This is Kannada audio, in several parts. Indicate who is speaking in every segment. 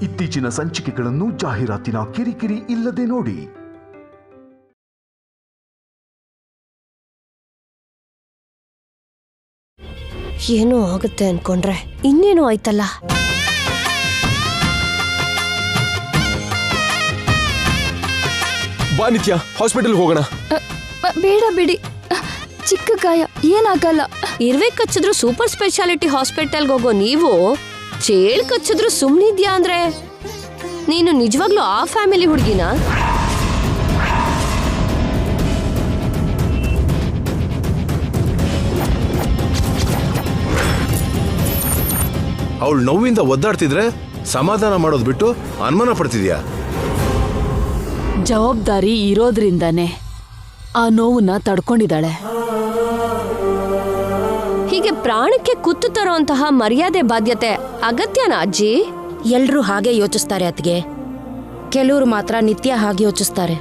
Speaker 1: ಇತ್ತೀಚಿನ ಸಂಚಿಕೆಗಳನ್ನು ಜಾಹೀರಾತಿನ ಕಿರಿಕಿರಿ ಇಲ್ಲದೆ ನೋಡಿ.
Speaker 2: ಏನೋ ಆಗುತ್ತೆ ಅನ್ಕೊಂಡ್ರೆ ಇನ್ನೇನೋ ಆಯ್ತಲ್ಲ.
Speaker 3: ಬಾ ನಿತ್ಯ, ಹಾಸ್ಪಿಟಲ್ ಹೋಗೋಣ.
Speaker 4: ಬೇಡ ಬಿಡಿ, ಚಿಕ್ಕ ಗಾಯ, ಏನಾಗಲ್ಲ.
Speaker 2: ಇರ್ವೆ ಕಚ್ಚಿದ್ರು ಸೂಪರ್ ಸ್ಪೆಷಾಲಿಟಿ ಹಾಸ್ಪಿಟಲ್ಗೆ ಹೋಗೋ ನೀವು ಚೇಳ್ ಕಚ್ಚಿದ್ರು ಸುಮ್ನಿದ್ಯಾ ಅಂದ್ರೆ ನೀನು ನಿಜವಾಗ್ಲೂ ಆ ಫ್ಯಾಮಿಲಿ ಹುಡುಗಿನ?
Speaker 5: ಅವಳು ನೋವಿಂದ ಒದ್ದಾಡ್ತಿದ್ರೆ ಸಮಾಧಾನ ಮಾಡೋದು ಬಿಟ್ಟು ಅನುಮಾನ ಪಡ್ತಿದ್ಯಾ?
Speaker 6: ಜವಾಬ್ದಾರಿ ಇರೋದ್ರಿಂದಾನೆ ಆ ನೋವನ್ನ ತಡ್ಕೊಂಡಿದ್ದಾಳೆ.
Speaker 2: ಹೀಗೆ ಪ್ರಾಣಕ್ಕೆ ಕುತ್ತು ತರುವಂತಹ ಮರ್ಯಾದೆ ಬಾಧ್ಯತೆ ಅಗತ್ಯನಾ ಅಜ್ಜಿ?
Speaker 7: ಎಲ್ರೂ ಹಾಗೆ ಯೋಚಿಸ್ತಾರೆ ಅತ್ಗೆ. ಕೆಲವರು ಮಾತ್ರ ನಿತ್ಯ ಹಾಗೆ ಯೋಚಿಸ್ತಾರೆ.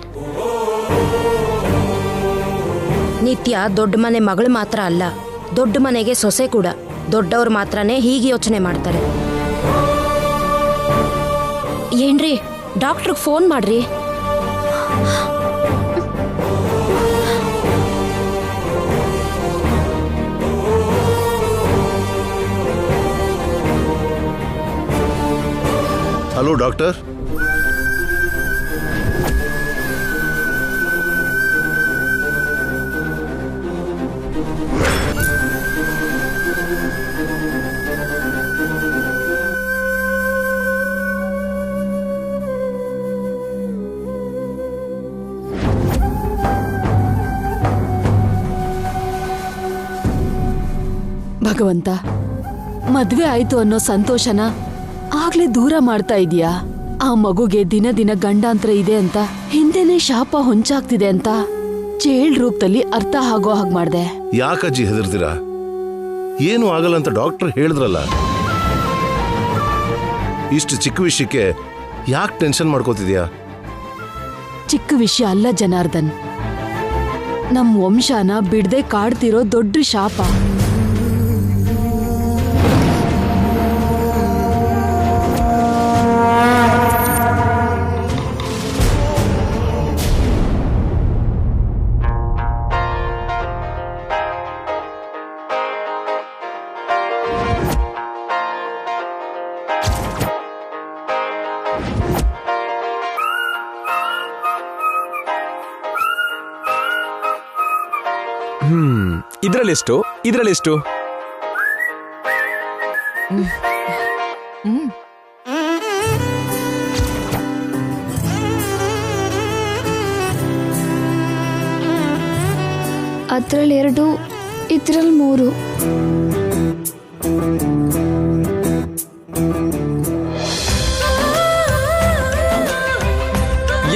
Speaker 7: ನಿತ್ಯ ದೊಡ್ಡ ಮನೆ ಮಗಳು ಮಾತ್ರ ಅಲ್ಲ, ದೊಡ್ಡ ಮನೆಗೆ ಸೊಸೆ ಕೂಡ. ದೊಡ್ಡವ್ರು ಮಾತ್ರನೇ ಹೀಗೆ ಯೋಚನೆ ಮಾಡ್ತಾರೆ. ಏನ್ರಿ, ಡಾಕ್ಟ್ರಿಗೆ ಫೋನ್ ಮಾಡ್ರಿ.
Speaker 5: Hello doctor.
Speaker 6: ಭಗವಂತ, ಮದ್ವೆ ಆಯ್ತು ಅನ್ನೋ ಸಂತೋಷನ ಆಗ್ಲೇ ದೂರ ಮಾಡ್ತಾ ಇದೀಯಾ. ಆ ಮಗುಗೆ ದಿನ ದಿನ ಗಂಡಾಂತರ ಇದೆ ಅಂತ, ಹಿಂದೆನೆ ಶಾಪ ಹೊಂಚಾಗ್ತಿದೆ ಅಂತ ಚೇಳ್ ರೂಪದಲ್ಲಿ ಅರ್ಥ ಆಗೋ ಹಾಗೆ ಮಾಡ್ದೆ.
Speaker 5: ಯಾಕಜ್ಜಿ ಹೆದರ್ತೀರಾ? ಏನು ಆಗಲ್ಲ ಅಂತ ಡಾಕ್ಟರ್ ಹೇಳಿದ್ರಲ್ಲ. ಇಷ್ಟು ಚಿಕ್ಕ ವಿಷಯಕ್ಕೆ ಯಾಕೆ ಟೆನ್ಷನ್ ಮಾಡ್ಕೋತಿದ್ಯಾ?
Speaker 6: ಚಿಕ್ಕ ವಿಷಯ ಅಲ್ಲ ಜನಾರ್ದನ್, ನಮ್ ವಂಶನ ಬಿಡದೆ ಕಾಡ್ತಿರೋ ದೊಡ್ಡ ಶಾಪ.
Speaker 3: ಇದ್ರಲ್ಲೆಷ್ಟು? ಇದ್ರಲ್ಲೆಷ್ಟು?
Speaker 4: ಅದ್ರಲ್ಲಿ 2, ಇದ್ರಲ್ಲಿ 3.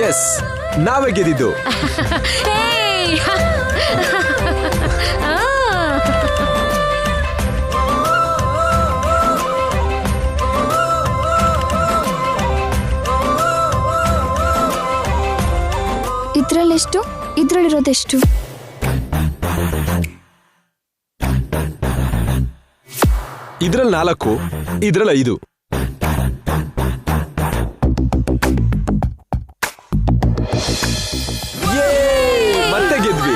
Speaker 3: ಎಸ್, ನಾವೇ ಗೆದ್ದಿದ್ದು.
Speaker 4: ಇದ್ರಲ್ಲೆಷ್ಟು? ಇದ್ರಲ್ಲಿರೋದೆಷ್ಟು?
Speaker 3: ಇದ್ರಲ್ಲಿ 4, ಇದ್ರಲ್ಲಿ 5. ಮತ್ತೆ ಗೆದ್ವಿ.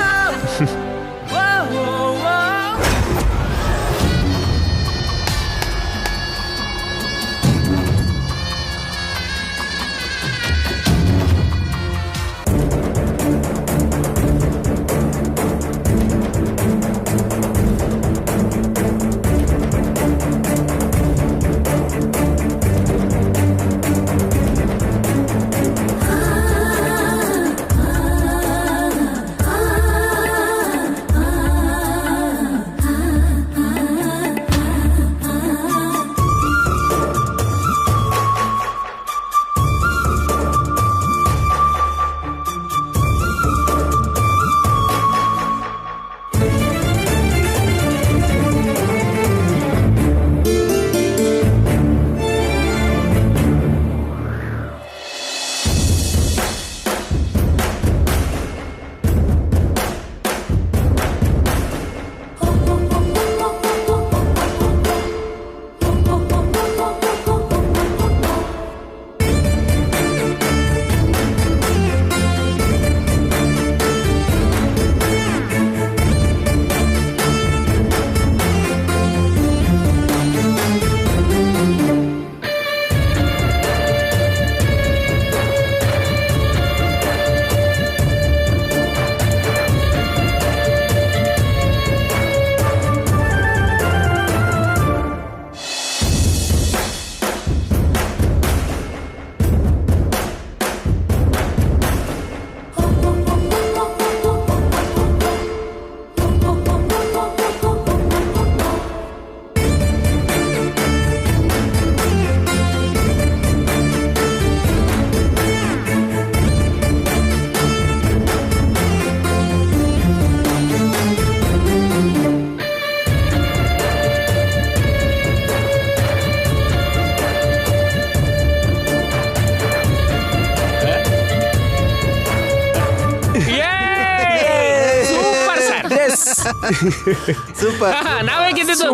Speaker 5: ಸೂಪರ್.
Speaker 8: ನಾವೇ ಗೆದ್ದಿದ್ದು.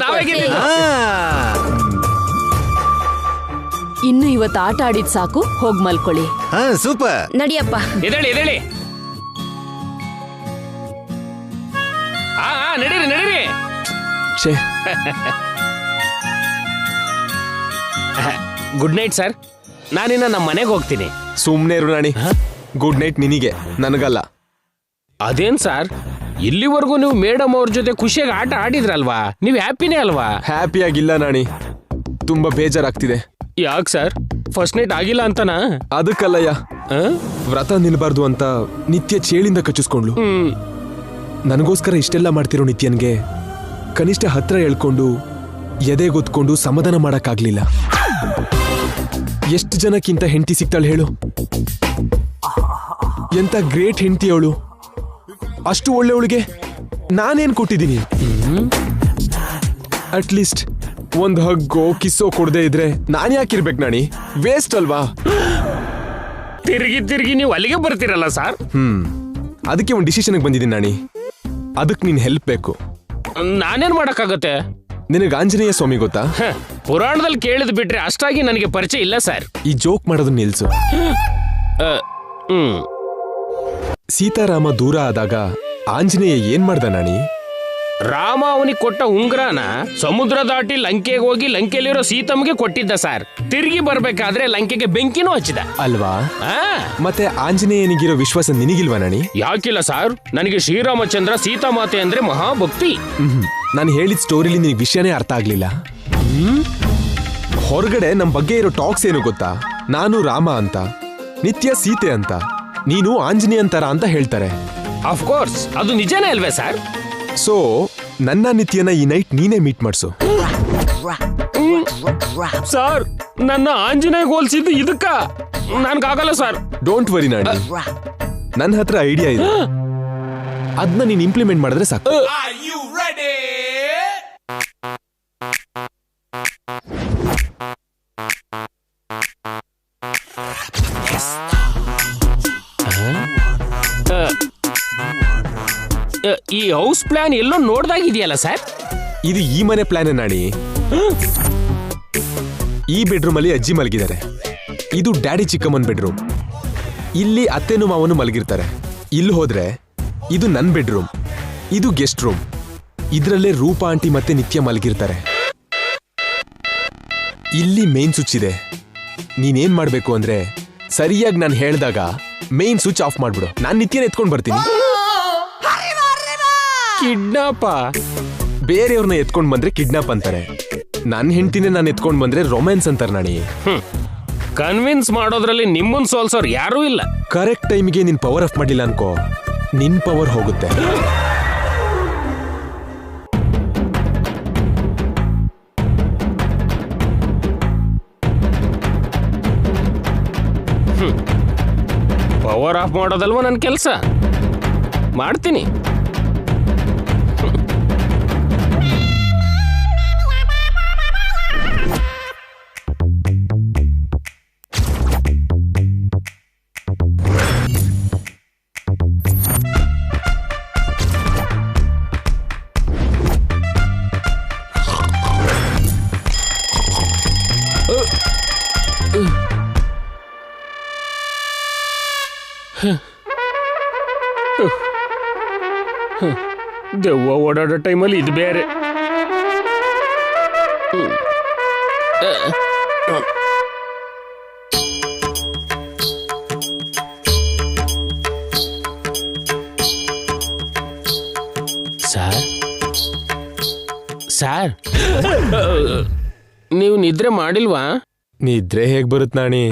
Speaker 6: ಇನ್ನು ಇವತ್ತು ಆಟ ಆಡಿದ್ ಸಾಕು, ಹೋಗ್ ಮಲ್ಕೊಳ್ಳಿ.
Speaker 5: ಸೂಪರ್.
Speaker 7: ನಡಿಯಪ್ಪ.
Speaker 8: ಎದೇಳಿ. ನಡೀರಿ.
Speaker 3: ಛೇ,
Speaker 8: ಗುಡ್ ನೈಟ್ ಸರ್. ನಾನಿನ್ನ ನಮ್ಮ ಮನೆಗೆ ಹೋಗ್ತೀನಿ.
Speaker 3: ಸುಮ್ನೆ ಇರು ನಾಣಿ. ಗುಡ್ ನೈಟ್ ನಿನಗೆ, ನನಗಲ್ಲ.
Speaker 8: ಅದೇನ್ ಸರ್, ಇಲ್ಲಿವರೆಗೂ ನೀವು ಮೇಡಮ್ ಅವ್ರ ಜೊತೆ ಖುಷಿಯಾಗಿ ಆಟ ಆಡಿದ್ರಲ್ವಾ, ನೀವು ಹ್ಯಾಪಿನೇ ಅಲ್ವಾ?
Speaker 3: ಹ್ಯಾಪಿ ಆಗಿಲ್ಲ ನಾಣಿ, ತುಂಬಾ ಬೇಜಾರಾಗ್ತಿದೆ.
Speaker 8: ಯಾಕೆ ಸರ್, ಫಸ್ಟ್ ನೈಟ್ ಆಗಿಲ್ಲ ಅಂತನಾ?
Speaker 3: ಅದಕ್ಕಲ್ಲಯ್ಯ, ವ್ರತ ನಿಲ್ಬಾರ್ದು ಅಂತ ನಿತ್ಯ ಚೇಳಿಂದ ಕಚ್ಚಿಸ್ಕೊಂಡ್ಲು. ನನಗೋಸ್ಕರ ಇಷ್ಟೆಲ್ಲ ಮಾಡ್ತಿರೋ ನಿತ್ಯನ್ಗೆ ಕನಿಷ್ಠ ಹತ್ರ ಹೇಳ್ಕೊಂಡು ಎದೆಗೊತ್ಕೊಂಡು ಸಮಾಧಾನ ಮಾಡಕ್ಕಾಗ್ಲಿಲ್ಲ. ಎಷ್ಟು ಜನಕ್ಕಿಂತ ಹೆಂಡತಿ ಸಿಗ್ತಾಳೆ ಹೇಳು? ಎಂತ ಗ್ರೇಟ್ ಹೆಂಡತಿ ಅವಳು. ಅಷ್ಟು ಒಳ್ಳೆಯವಳಿಗೆ ನಾನೇನ್ ಕೊಟ್ಟಿದ್ದೀನಿ? ಅಟ್ಲೀಸ್ಟ್ ಒಂದ್ ಹಗ್ಗೋ ಕಿಸ್ಸೋ ಕೊಡದೆ ಇದ್ರೆ ನಾನ್ ಯಾಕಿರ್ಬೇಕು ನಾಣಿ? ವೇಸ್ಟ್ ಅಲ್ವಾ?
Speaker 8: ತಿರುಗಿ ನೀವು ಅಲ್ಲಿಗೆ ಬರ್ತೀರಲ್ಲ ಸರ್.
Speaker 3: ಅದಕ್ಕೆ ಒಂದು ಡಿಸಿಷನ್ಗೆ ಬಂದಿದ್ದೀನಿ ನಾಣಿ. ಅದಕ್ಕೆ ನೀನ್ ಹೆಲ್ಪ್ ಬೇಕು.
Speaker 8: ನಾನೇನ್ ಮಾಡಕ್ಕಾಗತ್ತೆ?
Speaker 3: ನಿನಗೆ ಆಂಜನೇಯ ಸ್ವಾಮಿ ಗೊತ್ತಾ?
Speaker 8: ಪುರಾಣದಲ್ಲಿ ಕೇಳಿದ್ ಬಿಟ್ರೆ ಅಷ್ಟಾಗಿ ನನಗೆ ಪರಿಚಯ ಇಲ್ಲ ಸರ್.
Speaker 3: ಈ ಜೋಕ್ ಮಾಡೋದನ್ನ ನಿಲ್ಸು. ಸೀತಾರಾಮ ದೂರ ಆದಾಗ ಆಂಜನೇಯ ಏನ್ ಮಾಡ್ದ ನಾಣಿ?
Speaker 8: ರಾಮ ಅವನಿಗೆ ಕೊಟ್ಟ ಉಂಗ್ರಾನ ಸಮುದ್ರ ದಾಟಿ ಲಂಕೆಗೆ ಹೋಗಿ ಲಂಕೆಯಲ್ಲಿರೋ ಸೀತಮ್ಗೆ ಕೊಟ್ಟಿದ್ದ ಸರ್. ತಿರುಗಿ ಬರ್ಬೇಕಾದ್ರೆ ಲಂಕೆಗೆ ಬೆಂಕಿನೂ ಹಚ್ಚಿದ
Speaker 3: ಅಲ್ವಾ? ಮತ್ತೆ ಆಂಜನೇಯನಿಗಿರೋ ವಿಶ್ವಾಸ ನಿನಗಿಲ್ವಾ ನಾಣಿ?
Speaker 8: ಯಾಕಿಲ್ಲ ಸರ್, ನನಗೆ ಶ್ರೀರಾಮಚಂದ್ರ ಸೀತಾಮಾತೆ ಅಂದ್ರೆ ಮಹಾಭಕ್ತಿ.
Speaker 3: ನಾನು ಹೇಳಿದ ಸ್ಟೋರಿಲಿ ನಿನಗೆ ವಿಷಯನೇ ಅರ್ಥ ಆಗ್ಲಿಲ್ಲ. ಹೊರಗಡೆ ನಮ್ ಬಗ್ಗೆ ಇರೋ ಟಾಕ್ಸ್ ಏನು ಗೊತ್ತಾ? ನಾನು ರಾಮ ಅಂತ, ನಿತ್ಯ ಸೀತೆ ಅಂತ, ನೀನು ಆಂಜನೇಯ ಅಂತಾರ ಅಂತ ಹೇಳ್ತಾರೆ.
Speaker 8: ಅಫ್ಕೋರ್ಸ್ ಅದು ನಿಜನೇ ಅಲ್ವೇ ಸರ್?
Speaker 3: ಸೊ ನನ್ನ ನಿತ್ಯನ ಈ ನೈಟ್ ನೀನೇ ಮೀಟ್ ಮಾಡ್ಸು.
Speaker 8: ಸರ್, ನನ್ನ ಆಂಜನೇಯ ಹೋಲ್ಸಿದ್ದು ಇದಕ್ಕ ನನ್ಗಾಗಲ್ಲ ಸರ್.
Speaker 3: ಡೋಂಟ್ ವರಿ ನಾಣಿ, ನನ್ನ ಹತ್ರ ಐಡಿಯಾ ಇದೆ. ಅದನ್ನ ನೀನ್ ಇಂಪ್ಲಿಮೆಂಟ್ ಮಾಡಿದ್ರೆ ಸಾಕು.
Speaker 8: ಈ ಹೌಸ್ ಪ್ಲಾನ್ ಎಲ್ಲೋ ನೋಡ್ದಾಗಿದೆಯಲ್ಲ ಸರ್?
Speaker 3: ಇದು ಈ ಮನೆ ಪ್ಲಾನ್ ನಾಣಿ. ಈ ಬೆಡ್ರೂಮ್ ಅಲ್ಲಿ ಅಜ್ಜಿ ಮಲಗಿದ್ದಾರೆ. ಇದು ಡ್ಯಾಡಿ ಚಿಕ್ಕಮ್ಮನ್ ಬೆಡ್ರೂಮ್. ಇಲ್ಲಿ ಅತ್ತೆನೂ ಮಾವನು ಮಲಗಿರ್ತಾರೆ. ಇಲ್ಲಿ ಹೋದ್ರೆ ಇದು ನನ್ ಬೆಡ್ರೂಮ್, ಇದು ಗೆಸ್ಟ್ ರೂಮ್. ಇದ್ರಲ್ಲೇ ರೂಪಾ ಆಂಟಿ ಮತ್ತೆ ನಿತ್ಯ ಮಲಗಿರ್ತಾರೆ. ಇಲ್ಲಿ ಮೇನ್ ಸ್ವಿಚ್ ಇದೆ. ನೀನೇನ್ ಮಾಡ್ಬೇಕು ಅಂದ್ರೆ ಸರಿಯಾಗಿ ನಾನು ಹೇಳ್ದಾಗ ಮೇನ್ ಸ್ವಿಚ್ ಆಫ್ ಮಾಡ್ಬಿಡು. ನಾನ್ ನಿತ್ಯನ ಎತ್ಕೊಂಡ್ ಬರ್ತೀನಿ.
Speaker 8: ಕಿಡ್ನಾಪ?
Speaker 3: ಬೇರೆಯವ್ರನ್ನ ಎತ್ಕೊಂಡ್ ಬಂದ್ರೆ ಕಿಡ್ನಾಪ್ ಅಂತಾರೆ. ನನ್ ಹೆಂಡತಿನೇ ನಾನು ಎತ್ಕೊಂಡ್ ಬಂದ್ರೆ ರೊಮ್ಯಾನ್ಸ್ ಅಂತಾರೆ ನಾಣಿ.
Speaker 8: ಕನ್ವಿನ್ಸ್ ಮಾಡೋದ್ರಲ್ಲಿ ನಿಮ್ಮನ್ ಸೋಲ್ಸೋರ್ ಯಾರೂ ಇಲ್ಲ.
Speaker 3: ಕರೆಕ್ಟ್ ಟೈಮ್ಗೆ ನಿನ್ ಪವರ್ ಆಫ್ ಮಾಡಿಲ್ಲ ಅನ್ಕೋ, ನಿನ್ ಪವರ್ ಹೋಗುತ್ತೆ.
Speaker 8: ಪವರ್ ಆಫ್ ಮಾಡೋದಲ್ವ ನನ್ನ ಕೆಲಸ, ಮಾಡ್ತೀನಿ. ದೆವ್ವ ಓಡಾಡೋ ಟೈಮಲ್ಲಿ ಇದು ಬೇರೆ. ಸರ್ ಸರ್, ನೀವು ನಿದ್ರೆ ಮಾಡಿಲ್ವಾ?
Speaker 3: ನಿದ್ರೆ ಹೇಗ್ ಬರುತ್ ನಾಣಿ?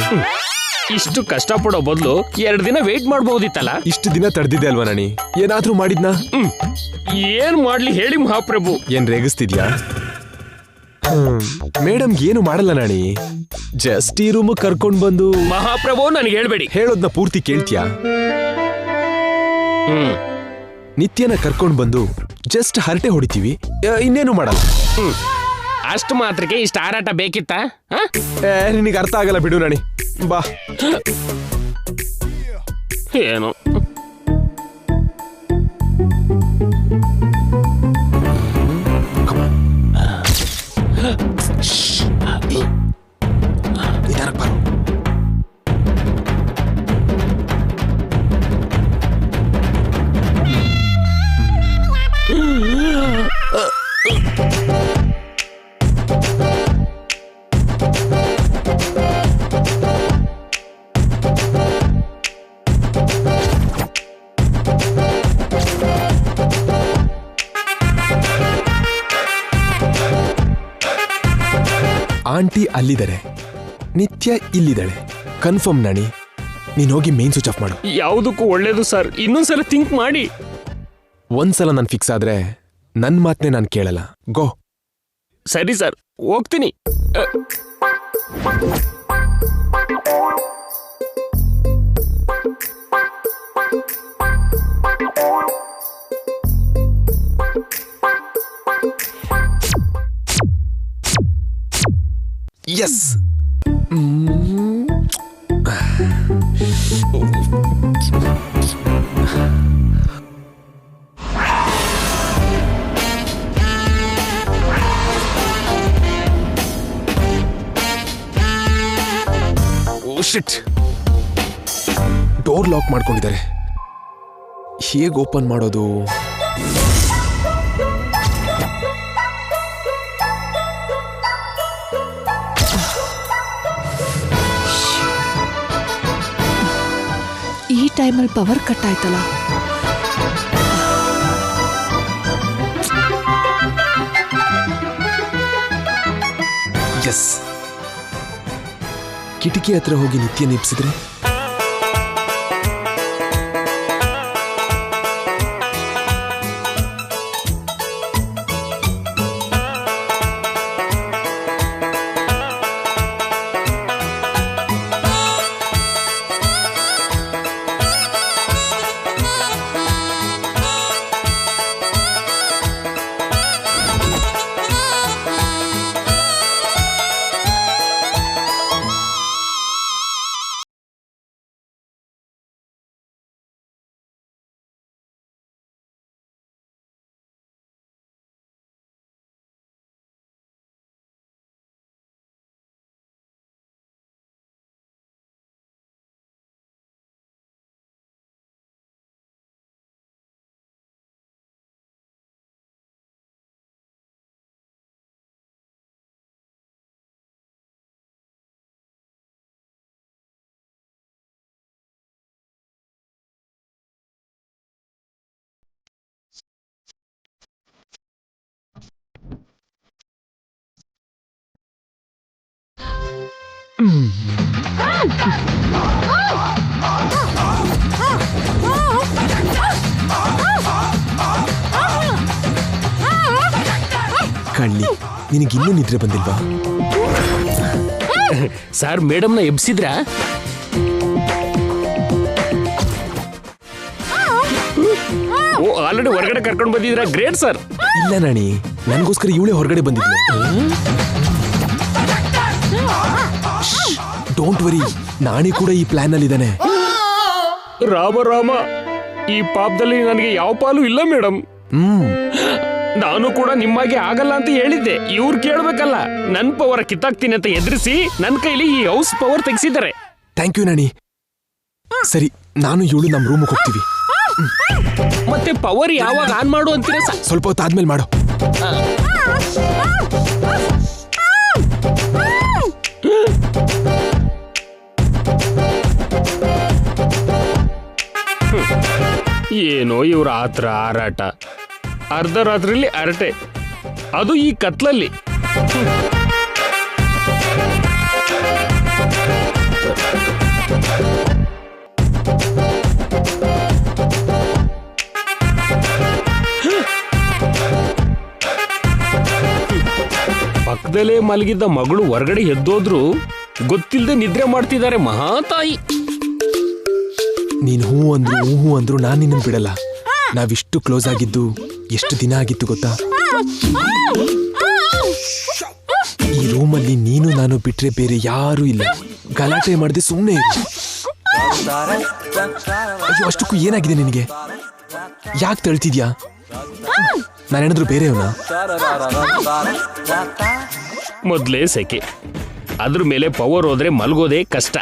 Speaker 8: ಇಷ್ಟು ಕಷ್ಟಪಡೋ ಬದಲು 2 ದಿನ ವೇಟ್ ಮಾಡಬಹುದಿತ್ತಲ್ಲ.
Speaker 3: ಇಷ್ಟು ದಿನ ತಡೆದಿದ್ದೆ ಅಲ್ವಾ ನಾಣಿ? ಏನಾದ್ರೂ ಮಾಡಿದ್ನಾ?
Speaker 8: ಏನ್ ಮಾಡ್ಲಿ ಹೇಳಿ ಮಹಾಪ್ರಭು?
Speaker 3: ಏನ್ ರೇಗಿಸ್ತಿದ್ಯಾ? ಮೇಡಮ್ ಏನು ಮಾಡಲ್ಲ ನಾಣಿ, ಜಸ್ಟ್ ಈ ರೂಮ್ ಕರ್ಕೊಂಡ್ ಬಂದು.
Speaker 8: ಮಹಾಪ್ರಭು ನನಗೆ ಹೇಳ್ಬೇಡಿ.
Speaker 3: ಹೇಳೋದ್ನ ಪೂರ್ತಿ ಕೇಳ್ತೀಯಾ? ನಿತ್ಯನ ಕರ್ಕೊಂಡ್ ಬಂದು ಜಸ್ಟ್ ಹರಟೆ ಹೊಡಿತೀವಿ, ಇನ್ನೇನು ಮಾಡಲ್ಲ.
Speaker 8: ಅಷ್ಟು ಮಾತ್ರಕ್ಕೆ ಇಷ್ಟ ಹಾರಾಟ ಬೇಕಿತ್ತ?
Speaker 3: ನಿನಗೆ ಅರ್ಥ ಆಗಲ್ಲ ಬಿಡು ನಾಣಿ, ಬಾ.
Speaker 8: ಏನು
Speaker 3: ಆಂಟಿ ಅಲ್ಲಿದ್ದಾರೆ, ನಿತ್ಯ ಇಲ್ಲಿದ್ದಾಳೆ. ಕನ್ಫರ್ಮ್ ನಾಣಿ. ನೀನ್ ಹೋಗಿ ಮೇನ್ ಸ್ವಿಚ್ ಆಫ್ ಮಾಡು.
Speaker 8: ಯಾವುದಕ್ಕೂ ಒಳ್ಳೇದು ಸರ್, ಇನ್ನೊಂದ್ಸಲ ಥಿಂಕ್ ಮಾಡಿ.
Speaker 3: ಒಂದ್ಸಲ ನಾನು ಫಿಕ್ಸ್ ಆದ್ರೆ ನನ್ ಮಾತನ್ನೇ ನಾನು ಕೇಳಲ್ಲ. ಗೋ.
Speaker 8: ಸರಿ ಸರ್, ಹೋಗ್ತೀನಿ.
Speaker 3: ಎಸ್. ಶಿಟ್, ಡೋರ್ ಲಾಕ್ ಮಾಡ್ಕೊಂಡಿದ್ದಾರೆ. ಹೇಗೆ ಓಪನ್ ಮಾಡೋದು?
Speaker 6: ಈ ಟೈಮಲ್ಲಿ ಪವರ್ ಕಟ್ ಆಯ್ತಲ್ಲ.
Speaker 3: ಎಸ್. ಕಿಟಕಿ ಹತ್ರ ಹೋಗಿ ನಿತ್ಯ ನಿಪ್ಸಿದ್ರೆ ಕಳ್ಳಿ, ನಿನಗಿನ್ನೂ ನಿದ್ರೆ ಬಂದಿಲ್ವಾ?
Speaker 8: ಸರ್, ಮೇಡಮ್ನ ಎಬ್ಸಿದ್ರ? ಓ, ಆಲ್ರೆಡಿ ಹೊರಗಡೆ ಕರ್ಕೊಂಡು ಬಂದಿದ್ರ? Great sir.
Speaker 3: ಇಲ್ಲ ನಾಣಿ, ನನಗೋಸ್ಕರ ಇವಳೇ ಹೊರಗಡೆ ಬಂದಿದ್ಲು. ಡೋಂಟ್ ವರಿ, ನಾಣಿ ಕೂಡ ಈ ಪ್ಲಾನ್ ಅಲ್ಲಿ ಇದ್ದಾನೆ.
Speaker 8: ರಾಮ, ಈ ಪಾಪದಲ್ಲಿ ನನಗೆ ಯಾವ ಪಾಲು ಇಲ್ಲ ಮೇಡಮ್. ನಾನು ಕೂಡ ನಿಮ್ಮಾಗೆ ಆಗಲ್ಲ ಅಂತ ಹೇಳಿದ್ದೆ. ಇವ್ರು ಕೇಳ್ಬೇಕಲ್ಲ. ನನ್ ಪವರ್ ಕಿತ್ತಾಕ್ತೀನಿ ಅಂತ ಎದುರಿಸಿ ನನ್ ಕೈಲಿ ಈ ಹೌಸ್ ಪವರ್ ತೆಗ್ಸಿದ್ದಾರೆ.
Speaker 3: Thank you Nani. ಸರಿ, ನಾನು ಇವಳು ನಮ್ಮ ರೂಮಿಗೆ ಹೋಗ್ತೀವಿ.
Speaker 8: ಮತ್ತೆ ಪವರ್ ಯಾವಾಗ ಆನ್ ಮಾಡು ಅಂತೀರ?
Speaker 3: ಸ್ವಲ್ಪ ಹೊತ್ತು ಆದ್ಮೇಲೆ ಮಾಡು.
Speaker 8: ಏನೋ ಇವ್ರ ಆತ್ರ ಹಾರಾಟ. ಅರ್ಧ ರಾತ್ರಿಲಿ ಅರಟೆ, ಅದು ಈ ಕತ್ಲಲ್ಲಿ. ಪಕ್ಕದಲ್ಲೇ ಮಲಗಿದ್ದ ಮಗಳು ಹೊರಗಡೆ ಎದ್ದೋದ್ರು ಗೊತ್ತಿಲ್ಲದೆ ನಿದ್ರೆ ಮಾಡ್ತಿದ್ದಾರೆ ಮಹಾತಾಯಿ.
Speaker 3: ನೀನ್ ಹೂ ಅಂದ್ರು ನಾನು ನಿನ್ನನ್ನು ಬಿಡಲ್ಲ. ನಾವಿಷ್ಟು ಕ್ಲೋಸ್ ಆಗಿದ್ದು ಎಷ್ಟು ದಿನ ಆಗಿತ್ತು ಗೊತ್ತಾ? ಈ ರೂಮಲ್ಲಿ ನೀನು ನಾನು ಬಿಟ್ರೆ ಬೇರೆ ಯಾರೂ ಇಲ್ಲ. ಗಲಾಟೆ ಮಾಡದೆ ಸುಮ್ಮನೆ ಇರು. ಅಯ್ಯೋ, ಅಷ್ಟಕ್ಕೂ ಏನಾಗಿದೆ ನಿನಗೆ? ಯಾಕೆ ತಳ್ತಿದ್ಯಾ? ನಾನೇನಾದ್ರೂ ಬೇರೆಯವನ?
Speaker 8: ಮೊದ್ಲೇ ಸೆಕೆ, ಅದ್ರ ಮೇಲೆ ಪವರ್ ಹೋದ್ರೆ ಮಲ್ಗೋದೇ ಕಷ್ಟ.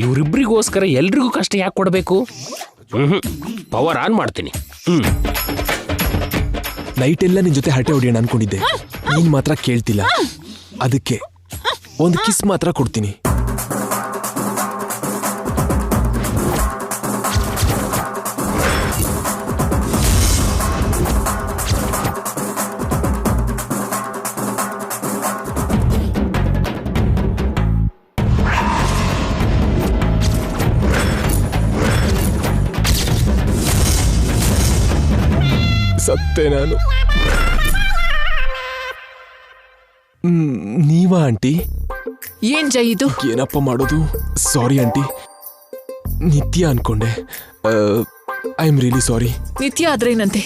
Speaker 8: ಇವರಿಬ್ರಿಗೋಸ್ಕರ ಎಲ್ರಿಗೂ ಕಷ್ಟ ಯಾಕೆ ಕೊಡಬೇಕು? ಪವರ್ ಆನ್ ಮಾಡ್ತೀನಿ.
Speaker 3: ನೈಟ್ ಎಲ್ಲ ನಿನ್ ಜೊತೆ ಹರಟೆ ಹೊಡಿಯೋಣ ಅನ್ಕೊಂಡಿದ್ದೆ. ನೀನ್ ಮಾತ್ರ ಕೇಳ್ತಿಲ್ಲ. ಅದಕ್ಕೆ ಒಂದು ಕಿಸ್ ಮಾತ್ರ ಕೊಡ್ತೀನಿ. ಸತ್ತೆ ನಾನು. ನೀವಾ ಆಂಟಿ?
Speaker 6: ಏನ್ ಜೈ ಇದು?
Speaker 3: ಏನಪ್ಪ ಮಾಡೋದು? ಸಾರಿ ಆಂಟಿ, ನಿತ್ಯ ಅನ್ಕೊಂಡೆ. ಐ ಆಮ್ ರಿಯಲಿ ಸಾರಿ.
Speaker 6: ನಿತ್ಯ ಆದ್ರೇನಂತೆ?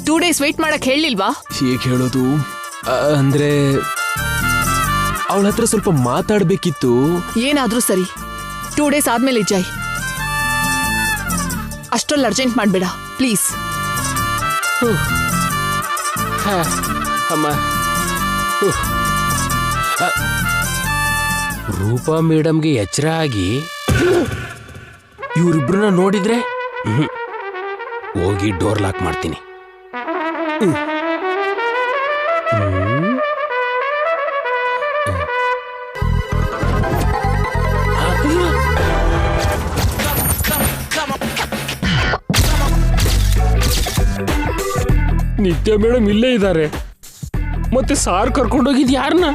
Speaker 6: 2 days ವೇಟ್ ಮಾಡಕ್ ಹೇಳಿಲ್ವಾ?
Speaker 3: ಹೇಗೆ ಹೇಳೋದು ಅಂದ್ರೆ ಅವಳ ಹತ್ರ ಸ್ವಲ್ಪ ಮಾತಾಡ್ಬೇಕಿತ್ತು.
Speaker 6: ಏನಾದ್ರೂ ಸರಿ, 2 days ಆದ್ಮೇಲೆ ಜೈ. ಅಷ್ಟ್ರಲ್ಲಿ ಅರ್ಜೆಂಟ್ ಮಾಡ್ಬೇಡ ಪ್ಲೀಸ್.
Speaker 8: ಅಮ್ಮ, ರೂಪಾ ಮೇಡಮ್ಗೆ ಎಚ್ಚರ ಆಗಿ ಇವರಿಬ್ರನ್ನ ನೋಡಿದ್ರೆ ಹೋಗಿ ಡೋರ್ ಲಾಕ್ ಮಾಡ್ತೀನಿ. ನಿತ್ಯ ಮೇಡಮ್ ಇಲ್ಲೇ ಇದ್ದಾರೆ, ಮತ್ತೆ ಸಾರ್ ಕರ್ಕೊಂಡೋಗಿದ್ ಯಾರನ್ನ?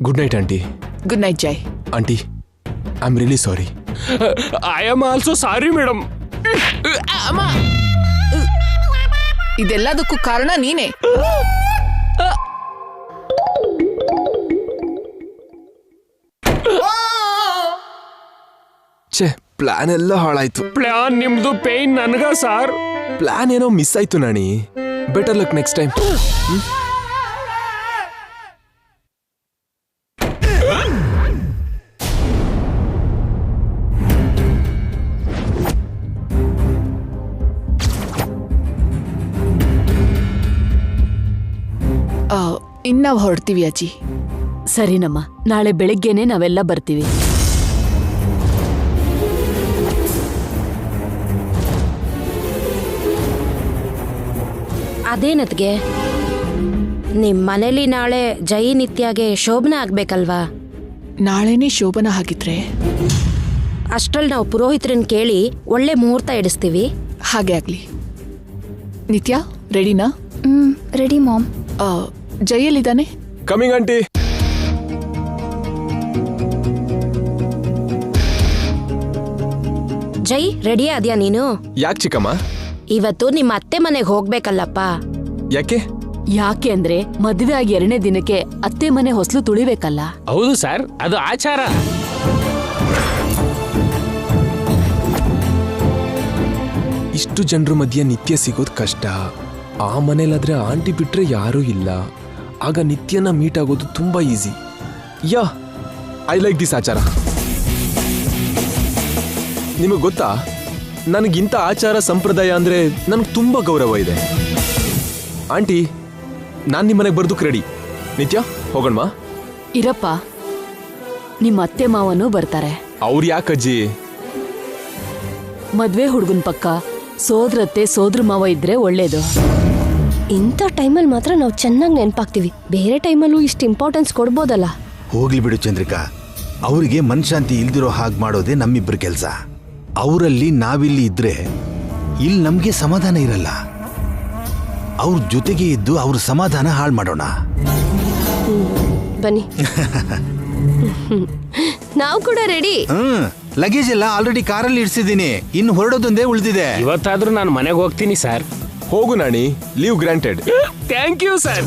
Speaker 3: Good night aunty.
Speaker 6: Good night Jai.
Speaker 3: Aunty, I am really sorry.
Speaker 8: I am also sorry madam.
Speaker 6: ಇದೆಲ್ಲದಕ್ಕೂ ಕಾರಣ ನೀನೇ.
Speaker 3: ಛೇ, ಪ್ಲಾನ್ ಎಲ್ಲ ಹಾಳಾಯ್ತು.
Speaker 8: ಪ್ಲಾನ್ ನಿಮ್ದು, ಪೇನ್ ನನ್ಗ ಸಾರ್.
Speaker 3: ಪ್ಲಾನ್ ಏನೋ ಮಿಸ್ ಆಯ್ತು Nani. Better luck next time.
Speaker 6: ಇನ್ನ ಹೊರಡ್ತೀವಿ ಅಜ್ಜಿ.
Speaker 9: ಸರಿನಮ್ಮ, ನಾಳೆ ಬೆಳಗ್ಗೆನೆ ನಾವೆಲ್ಲ ಬರ್ತೀವಿ.
Speaker 7: ಅದೇನತ್ಗೆ, ನಿಮ್ ಮನೇಲಿ ನಾಳೆ ಜೈ ನಿತ್ಯಾಗೆ ಶೋಭನ ಆಗ್ಬೇಕಲ್ವಾ?
Speaker 6: ನಾಳೆನೇ ಶೋಭನ ಆಗಿದ್ರೆ
Speaker 7: ಅಷ್ಟ್ರಲ್ಲಿ ನಾವು ಪುರೋಹಿತರನ್ನ ಕೇಳಿ ಒಳ್ಳೆ ಮುಹೂರ್ತ ಇಡಿಸ್ತೀವಿ.
Speaker 6: ಹಾಗೆ ಆಗ್ಲಿ. ನಿತ್ಯ ರೆಡಿನಾ?
Speaker 4: Ready mom.
Speaker 6: ಜೈಯಲ್ಲಿದ್ದಾನೆ?
Speaker 3: Coming aunty.
Speaker 7: ಜೈ, ರೆಡಿ ಆದ್ಯಾ ನೀನು?
Speaker 3: ಯಾಕೆ ಚಿಕ್ಕಮ್ಮ?
Speaker 7: ಇವತ್ತು ನಿಮ್ಮ ಅತ್ತೆ ಮನೆಗೆ ಹೋಗ್ಬೇಕಲ್ಲಪ್ಪ.
Speaker 3: ಯಾಕೆ?
Speaker 9: ಯಾಕೆ ಅಂದ್ರೆ ಮದುವೆ ಆಗಿ 2ನೇ ದಿನಕ್ಕೆ ಅತ್ತೆ ಮನೆ ಹೊಸಲು ತುಳಿಬೇಕಲ್ಲ.
Speaker 8: ಹೌದು ಸರ್, ಅದು ಆಚಾರ.
Speaker 3: ಇಷ್ಟು ಜನರ ಮಧ್ಯೆ ನಿತ್ಯ ಸಿಗೋದು ಕಷ್ಟ. ಆ ಮನೇಲಾದ್ರೆ ಆಂಟಿ ಬಿಟ್ರೆ ಯಾರೂ ಇಲ್ಲ. ಆಗ ನಿತ್ಯನ ಮೀಟ್ ಆಗೋದು ತುಂಬಾ easy. Yeah, I like this ಆಚಾರ. ನಿಮಗೆ ಗೊತ್ತಾ, ನನಗಿಂತ ಆಚಾರ ಸಂಪ್ರದಾಯ ಅಂದ್ರೆ ನನಗೆ ತುಂಬಾ ಗೌರವ ಇದೆ. ಆಂಟಿ, ನಾನು ನಿಮ್ಮ ಮನೆಗೆ ಬರ್ದಕ್ಕೆ ರೆಡಿ. ನಿತ್ಯ, ಹೋಗೋಣವಾ?
Speaker 9: ಇರಪ್ಪ, ನಿಮ್ಮ ಅತ್ತೆ ಮಾವನೂ ಬರ್ತಾರೆ.
Speaker 3: ಅವ್ರು ಯಾಕಜ್ಜಿ?
Speaker 9: ಮದ್ವೆ ಹುಡುಗನ್ ಪಕ್ಕ ಸೋದ್ರತ್ತೆ ಸೋದ್ರ ಮಾವ ಇದ್ರೆ ಒಳ್ಳೇದು.
Speaker 2: ಇಂಥ ಟೈಮಲ್ಲಿ ಮಾತ್ರ ನಾವು ಚೆನ್ನಾಗಿ ನೆನಪಾಗ್ತೀವಿ. ಬೇರೆ ಟೈಮಲ್ಲೂ ಇಷ್ಟು ಇಂಪಾರ್ಟೆನ್ಸ್ ಕೊಡ್ಬೋದಲ್ಲ.
Speaker 10: ಹೋಗ್ಲಿ ಬಿಡು ಚಂದ್ರಿಕಾ, ಅವರಿಗೆ ಮನಶಾಂತಿ ಇಲ್ದಿರೋ ಹಾಗೆ ಮಾಡೋದೇ ನಮ್ಮಿಬ್ಬರ ಕೆಲಸ. ಅವರಲ್ಲಿ ನಾವಿಲ್ಲಿ ಇದ್ರೆ ಇಲ್ಲಿ ನಮ್ಗೆ ಸಮಾಧಾನ ಇರಲ್ಲ. ಅವ್ರ ಜೊತೆಗೆ ಇದ್ದು ಅವ್ರ ಸಮಾಧಾನ ಹಾಳು ಮಾಡೋಣ.
Speaker 2: ಬನ್ನಿ. ನಾವು ಕೂಡ ರೆಡಿ.
Speaker 10: ಲಗೇಜ್ ಎಲ್ಲ ಆಲ್ರೆಡಿ ಕಾರಲ್ಲಿ ಇಡ್ಸಿದ್ದೀನಿ. ಇನ್ನು ಹೊರಡೋದೊಂದೇ ಉಳಿದಿದೆ.
Speaker 8: ಇವತ್ತಾದ್ರೂ ನಾನು ಮನೆಗೆ ಹೋಗ್ತೀನಿ ಸರ್.
Speaker 3: ಹೋಗು ನಾಣಿ, leave granted.
Speaker 8: Thank you sir.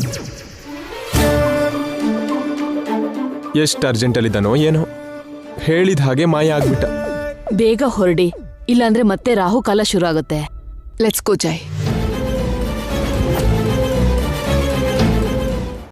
Speaker 3: ಎಷ್ಟು ಅರ್ಜೆಂಟಲ್ಲಿದ್ದಾನೋ ಏನೋ, ಹೇಳಿದ ಹಾಗೆ ಮಾಯ ಆಗ್ಬಿಟ್ಟ.
Speaker 9: ಬೇಗ ಹೊರಡಿ, ಇಲ್ಲಾಂದ್ರೆ ಮತ್ತೆ ರಾಹುಕಾಲ ಶುರು ಆಗುತ್ತೆ.
Speaker 6: Let's go Jai.